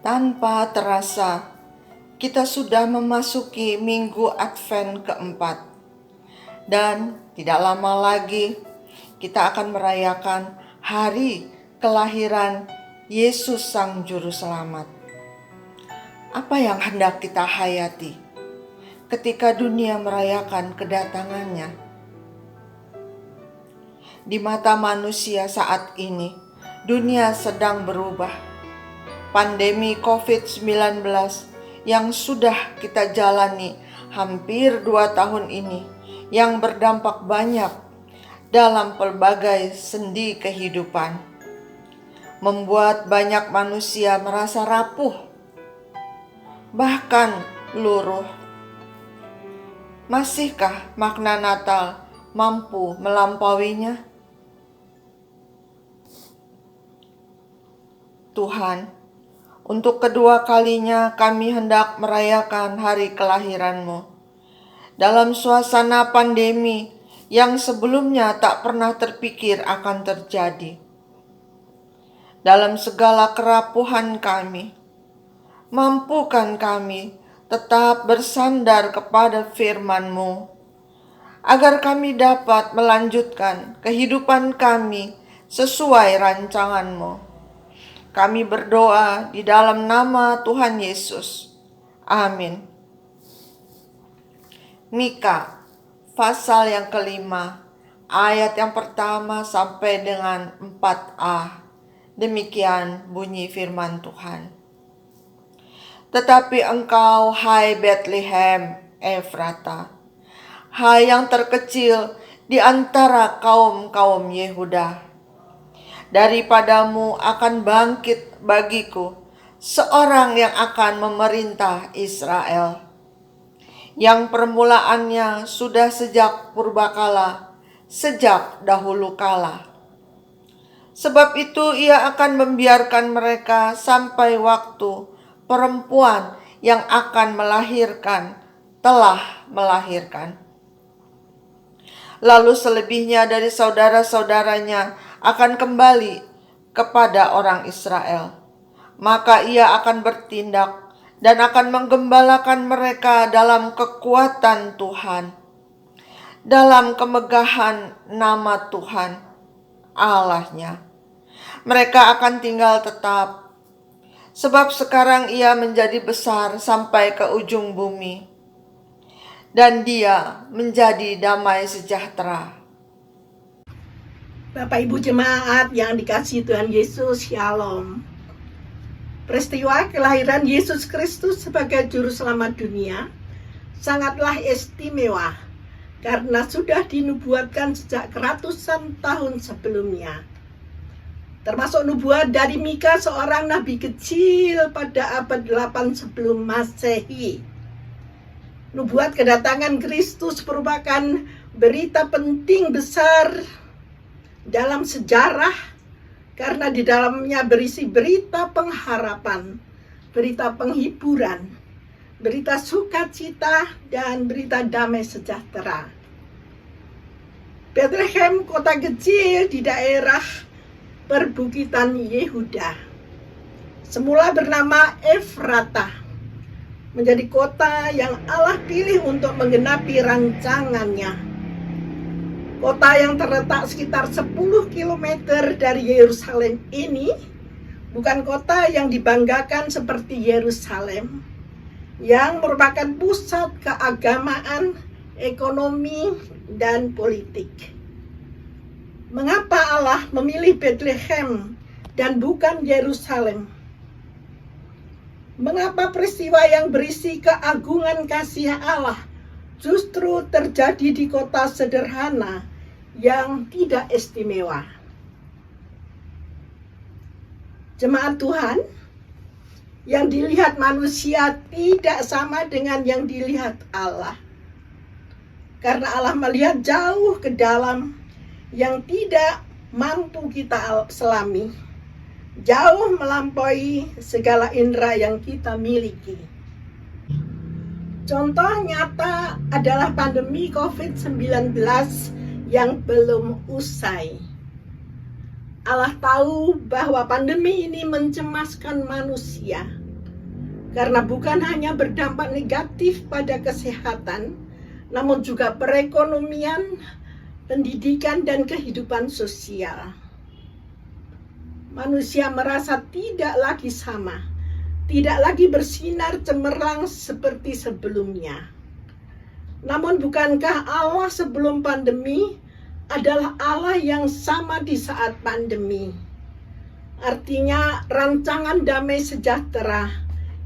Tanpa terasa, kita sudah memasuki minggu Advent keempat. Dan tidak lama lagi, kita akan merayakan hari kelahiran Yesus Sang Juru Selamat. Apa yang hendak kita hayati ketika dunia merayakan kedatangannya? Di mata manusia saat ini, dunia sedang berubah. Pandemi COVID-19 yang sudah kita jalani hampir 2 tahun ini, yang berdampak banyak dalam pelbagai sendi kehidupan, membuat banyak manusia merasa rapuh, bahkan luruh. Masihkah makna Natal mampu melampauinya? Tuhan, untuk kedua kalinya kami hendak merayakan hari kelahiran-Mu dalam suasana pandemi yang sebelumnya tak pernah terpikir akan terjadi. Dalam segala kerapuhan kami, mampukan kami tetap bersandar kepada firman-Mu, agar kami dapat melanjutkan kehidupan kami sesuai rancangan-Mu. Kami berdoa di dalam nama Tuhan Yesus. Amin. Mika, pasal yang kelima, ayat yang pertama sampai dengan 4a. Demikian bunyi firman Tuhan. Tetapi engkau, hai Bethlehem Efrata, hai yang terkecil di antara kaum-kaum Yehuda, daripadamu akan bangkit bagiku seorang yang akan memerintah Israel, yang permulaannya sudah sejak purbakala, sejak dahulu kala. Sebab itu ia akan membiarkan mereka sampai waktu perempuan yang akan melahirkan telah melahirkan. Lalu selebihnya dari saudara-saudaranya akan kembali kepada orang Israel. Maka ia akan bertindak dan akan menggembalakan mereka dalam kekuatan Tuhan, dalam kemegahan nama Tuhan Allahnya. Mereka akan tinggal tetap, sebab sekarang ia menjadi besar sampai ke ujung bumi, dan dia menjadi damai sejahtera. Bapak Ibu jemaat yang dikasihi Tuhan Yesus, Shalom. Peristiwa kelahiran Yesus Kristus sebagai Juru Selamat dunia sangatlah istimewa karena sudah dinubuatkan sejak ratusan tahun sebelumnya. Termasuk nubuat dari Mika, seorang nabi kecil pada abad 8 sebelum Masehi. Nubuat kedatangan Kristus merupakan berita penting besar dalam sejarah, karena di dalamnya berisi berita pengharapan, berita penghiburan, berita sukacita, dan berita damai sejahtera. Bethlehem, kota kecil di daerah perbukitan Yehuda, semula bernama Efrata, menjadi kota yang Allah pilih untuk menggenapi rancangannya. Kota yang terletak sekitar 10 km dari Yerusalem ini bukan kota yang dibanggakan seperti Yerusalem, yang merupakan pusat keagamaan, ekonomi, dan politik. Mengapa Allah memilih Bethlehem dan bukan Yerusalem? Mengapa peristiwa yang berisi keagungan kasih Allah justru terjadi di kota sederhana yang tidak istimewa? Jemaat Tuhan, yang dilihat manusia tidak sama dengan yang dilihat Allah. Karena Allah melihat jauh ke dalam yang tidak mampu kita selami, jauh melampaui segala indera yang kita miliki. Contoh nyata adalah pandemi COVID-19 yang belum usai. Allah tahu bahwa pandemi ini mencemaskan manusia. karena bukan hanya berdampak negatif pada kesehatan, namun juga perekonomian, pendidikan, dan kehidupan sosial. Manusia merasa tidak lagi sama, tidak lagi bersinar cemerlang seperti sebelumnya. Namun bukankah Allah sebelum pandemi adalah Allah yang sama di saat pandemi? Artinya rancangan damai sejahtera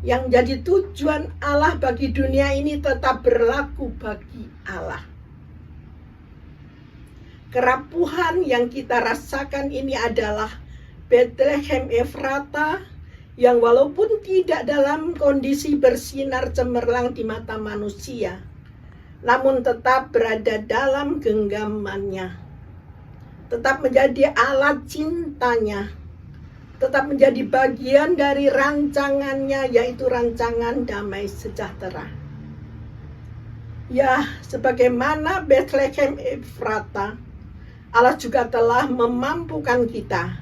yang jadi tujuan Allah bagi dunia ini tetap berlaku bagi Allah. Kerapuhan yang kita rasakan ini adalah Bethlehem Efrata yang walaupun tidak dalam kondisi bersinar cemerlang di mata manusia, namun tetap berada dalam genggamannya, tetap menjadi alat cintanya, tetap menjadi bagian dari rancangannya, yaitu rancangan damai sejahtera. Ya, sebagaimana Bethlehem Efrata, Allah juga telah memampukan kita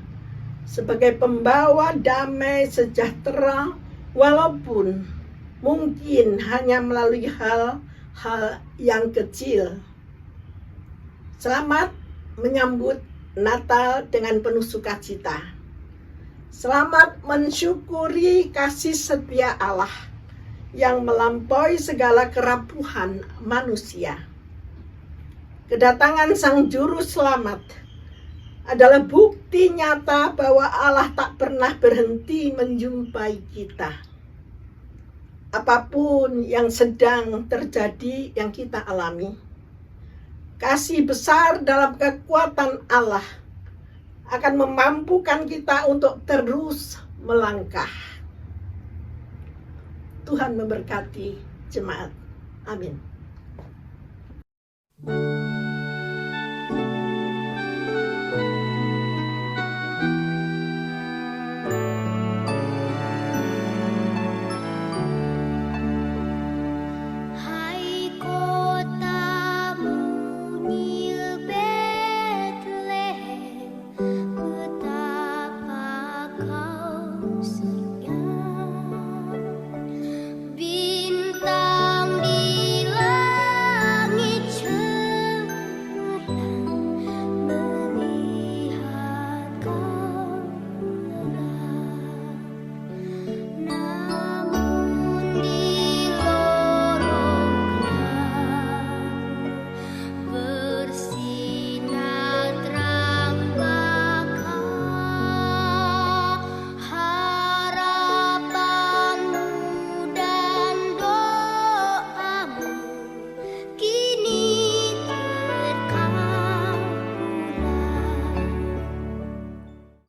sebagai pembawa damai sejahtera, walaupun mungkin hanya melalui hal yang kecil. Selamat menyambut Natal dengan penuh sukacita. Selamat mensyukuri kasih setia Allah yang melampaui segala kerapuhan manusia. Kedatangan Sang Juru Selamat adalah bukti nyata bahwa Allah tak pernah berhenti menjumpai kita. Apapun yang sedang terjadi, yang kita alami, kasih besar dalam kekuatan Allah akan memampukan kita untuk terus melangkah. Tuhan memberkati jemaat. Amin.